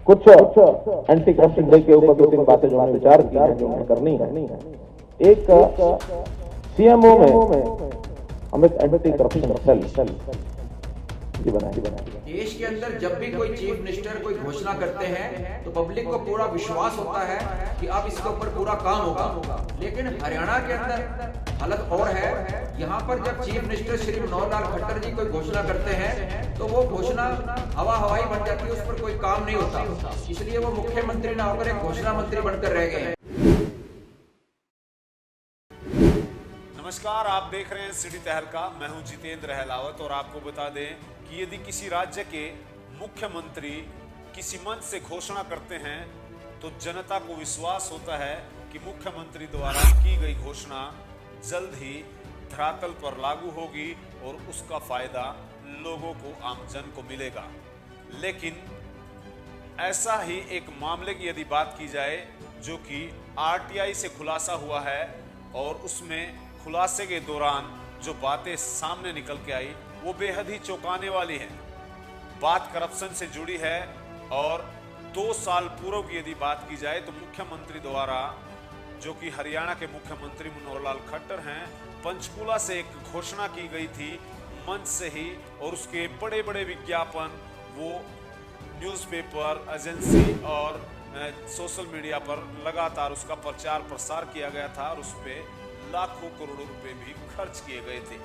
कुछ anti corruption day के ऊपर दो तीन बातें जो हमने विचार की हैं, जो हमें करनी है। एक, सीएमओ में हम एक एंटी करप्शन सेल बनाए। देश के अंदर जब भी कोई चीफ मिनिस्टर कोई घोषणा करते हैं तो पब्लिक को पूरा विश्वास होता है कि अब इसके ऊपर पूरा काम होगा, लेकिन हरियाणा के अंदर हालत और है। यहाँ पर जब चीफ मिनिस्टर श्री मनोहर लाल खट्टर जी कोई घोषणा करते हैं तो वो घोषणा हवाई बन जाती है, उस पर कोई काम नहीं होता, इसलिए वो मुख्यमंत्री ना होकर एक घोषणा मंत्री बनकर रह गए हैं। नमस्कार, आप देख रहे हैं सिटी तहलका। मैं हूं जितेंद्र अहलावत और आपको बता दें कि यदि किसी राज्य के मुख्यमंत्री किसी मंच से घोषणा करते हैं तो जनता को विश्वास होता है कि मुख्यमंत्री द्वारा की गई घोषणा जल्द ही धरातल पर लागू होगी और उसका फायदा लोगों को, आमजन को मिलेगा। लेकिन ऐसा ही एक मामले की यदि बात की जाए जो कि आरटीआई से खुलासा हुआ है और उसमें खुलासे के दौरान जो बातें सामने निकल के आई वो बेहद ही चौंकाने वाली है। बात करप्शन से जुड़ी है और 2 साल पूर्व की यदि बात की जाए तो मुख्यमंत्री द्वारा, जो कि हरियाणा के मुख्यमंत्री मनोहर लाल खट्टर हैं, पंचकूला से एक घोषणा की गई थी मंच से ही, और उसके बड़े बड़े विज्ञापन वो न्यूज़पेपर, एजेंसी और सोशल मीडिया पर लगातार उसका प्रचार प्रसार किया गया था और उस पर लाखों करोड़ों रुपए भी खर्च किए गए थे।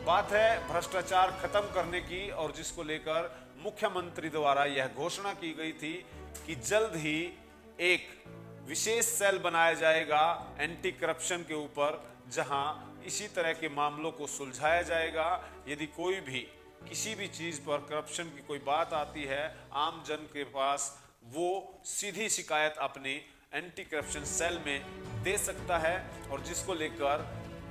बात है भ्रष्टाचार खत्म करने की, और जिसको लेकर मुख्यमंत्री द्वारा यह घोषणा की गई थी कि जल्द ही एक विशेष सेल बनाया जाएगा एंटी करप्शन के ऊपर, जहां इसी तरह के मामलों को सुलझाया जाएगा। यदि कोई भी किसी भी चीज पर करप्शन की कोई बात आती है आम जन के पास, वो सीधी शिकायत अपनी एंटी करप्शन सेल में दे सकता है, और जिसको लेकर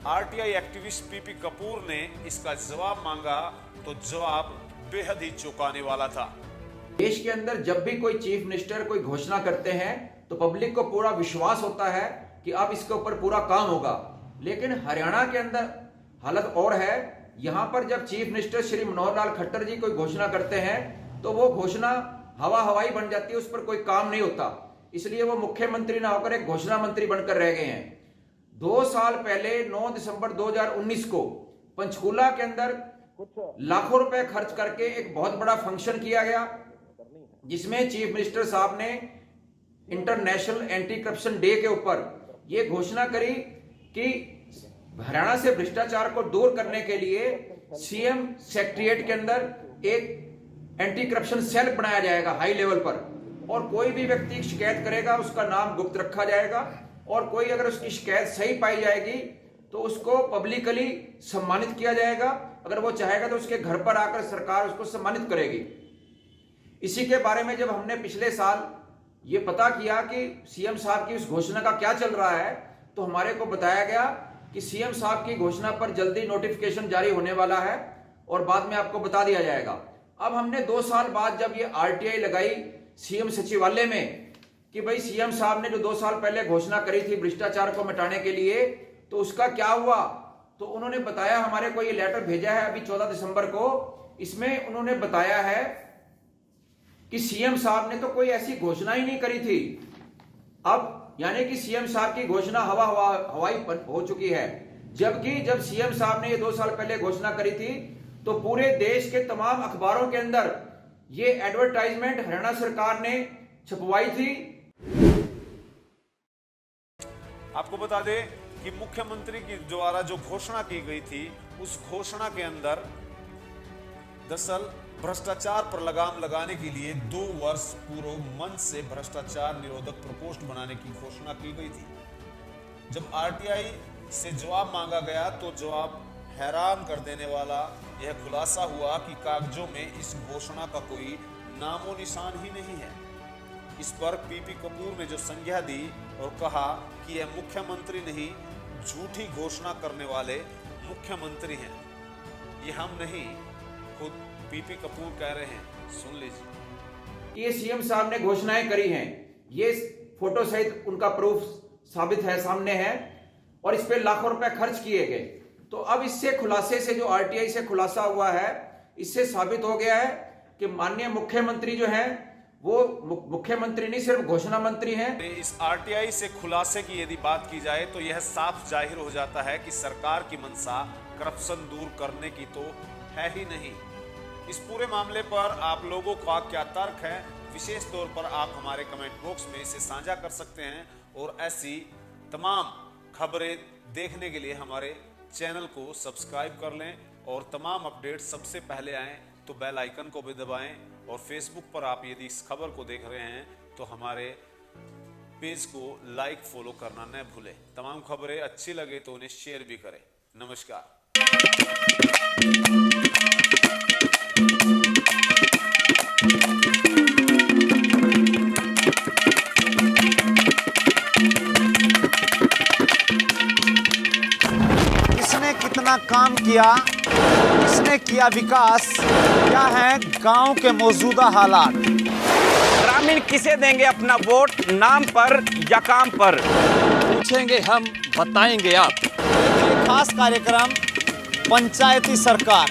आरटीआई एक्टिविस्ट पीपी कपूर ने इसका जवाब मांगा तो जवाब बेहद ही चौंकाने वाला था। देश के अंदर जब भी कोई चीफ मिनिस्टर कोई घोषणा करते हैं तो पब्लिक को पूरा विश्वास होता है कि अब इसके ऊपर पूरा काम होगा, लेकिन हरियाणा के अंदर हालत और है। यहाँ पर जब चीफ मिनिस्टर श्री मनोहर लाल खट्टर जी कोई घोषणा करते हैं तो वो घोषणा हवाई बन जाती है, उस पर कोई काम नहीं होता, इसलिए वो मुख्यमंत्री ना होकर एक घोषणा मंत्री बनकर रह गए हैं। 2 साल पहले 9 दिसंबर 2019 को पंचकूला के अंदर लाखों रुपए खर्च करके एक बहुत बड़ा फंक्शन किया गया, जिसमें चीफ मिनिस्टर साहब ने इंटरनेशनल एंटी करप्शन डे के ऊपर यह घोषणा करी कि हरियाणा से भ्रष्टाचार को दूर करने के लिए सीएम सेक्रेटेरिएट के अंदर एक एंटी करप्शन सेल बनाया जाएगा हाई लेवल पर, और कोई भी व्यक्ति शिकायत करेगा उसका नाम गुप्त रखा जाएगा, और कोई अगर उसकी शिकायत सही पाई जाएगी तो उसको पब्लिकली सम्मानित किया जाएगा। अगर वो चाहेगा तो उसके घर पर आकर सरकार उसको सम्मानित करेगी। इसी के बारे में जब हमने पिछले साल ये पता किया कि सीएम साहब की उस घोषणा का क्या चल रहा है, तो हमारे को बताया गया कि सीएम साहब की घोषणा पर जल्दी नोटिफिकेशन जारी होने वाला है और बाद में आपको बता दिया जाएगा। अब हमने 2 साल बाद जब ये आरटीआई लगाई सीएम सचिवालय में कि भाई सीएम साहब ने जो 2 साल पहले घोषणा करी थी भ्रष्टाचार को मिटाने के लिए, तो उसका क्या हुआ, तो उन्होंने बताया, हमारे को ये लेटर भेजा है अभी 14 दिसंबर को, इसमें उन्होंने बताया है कि सीएम साहब ने तो कोई ऐसी घोषणा ही नहीं करी थी। अब यानी कि सीएम साहब की घोषणा हवाई हो चुकी है, जबकि जब सीएम साहब ने ये 2 साल पहले घोषणा करी थी तो पूरे देश के तमाम अखबारों के अंदर ये एडवर्टाइजमेंट हरियाणा सरकार ने छपवाई थी। आपको बता दें कि मुख्यमंत्री की द्वारा जो घोषणा की गई थी उस घोषणा के अंदर दरअसल भ्रष्टाचार पर लगाम लगाने के लिए 2 वर्ष पूर्व मंच से भ्रष्टाचार निरोधक प्रकोष्ठ बनाने की घोषणा की गई थी। जब आरटीआई से जवाब मांगा गया तो जवाब हैरान कर देने वाला यह खुलासा हुआ कि कागजों में इस घोषणा का कोई नामो निशान ही नहीं है। इस पर पीपी कपूर ने जो संज्ञा दी और कहा कि यह मुख्यमंत्री नहीं, झूठी घोषणा करने वाले मुख्यमंत्री हैं, ये हम नहीं, खुद पीपी कपूर कह रहे हैं। सुन लीजिए। ये सीएम साहब ने घोषणाएं करी हैं, ये फोटो सहित उनका प्रूफ साबित है, सामने है, और इस पे लाखों रुपए खर्च किए गए। तो अब इससे खुलासे से, जो आरटीआई से खुलासा हुआ है, इससे साबित हो गया है कि माननीय मुख्यमंत्री जो हैं वो मुख्यमंत्री नहीं, सिर्फ घोषणा मंत्री हैं। इस आरटीआई से खुलासे की यदि बात की जाए तो यह साफ जाहिर हो जाता है कि सरकार की मंशा करप्शन दूर करने की तो है ही नहीं। इस पूरे मामले पर आप लोगों का क्या तर्क है, विशेष तौर पर आप हमारे कमेंट बॉक्स में इसे साझा कर सकते हैं। और ऐसी तमाम खबरें देखने के लिए हमारे चैनल को सब्सक्राइब कर लें और तमाम अपडेट सबसे पहले आएं तो बेल आइकन को भी दबाएं। और फेसबुक पर आप यदि इस खबर को देख रहे हैं तो हमारे पेज को लाइक फॉलो करना न भूलें। तमाम खबरें अच्छी लगे तो उन्हें शेयर भी करें। नमस्कार। किसने कितना काम किया, किसने किया विकास, क्या है गांव के मौजूदा हालात। ग्रामीण किसे देंगे अपना वोट, नाम पर या काम पर? पूछेंगे हम, बताएंगे आप। ये खास कार्यक्रम पंचायती सरकार।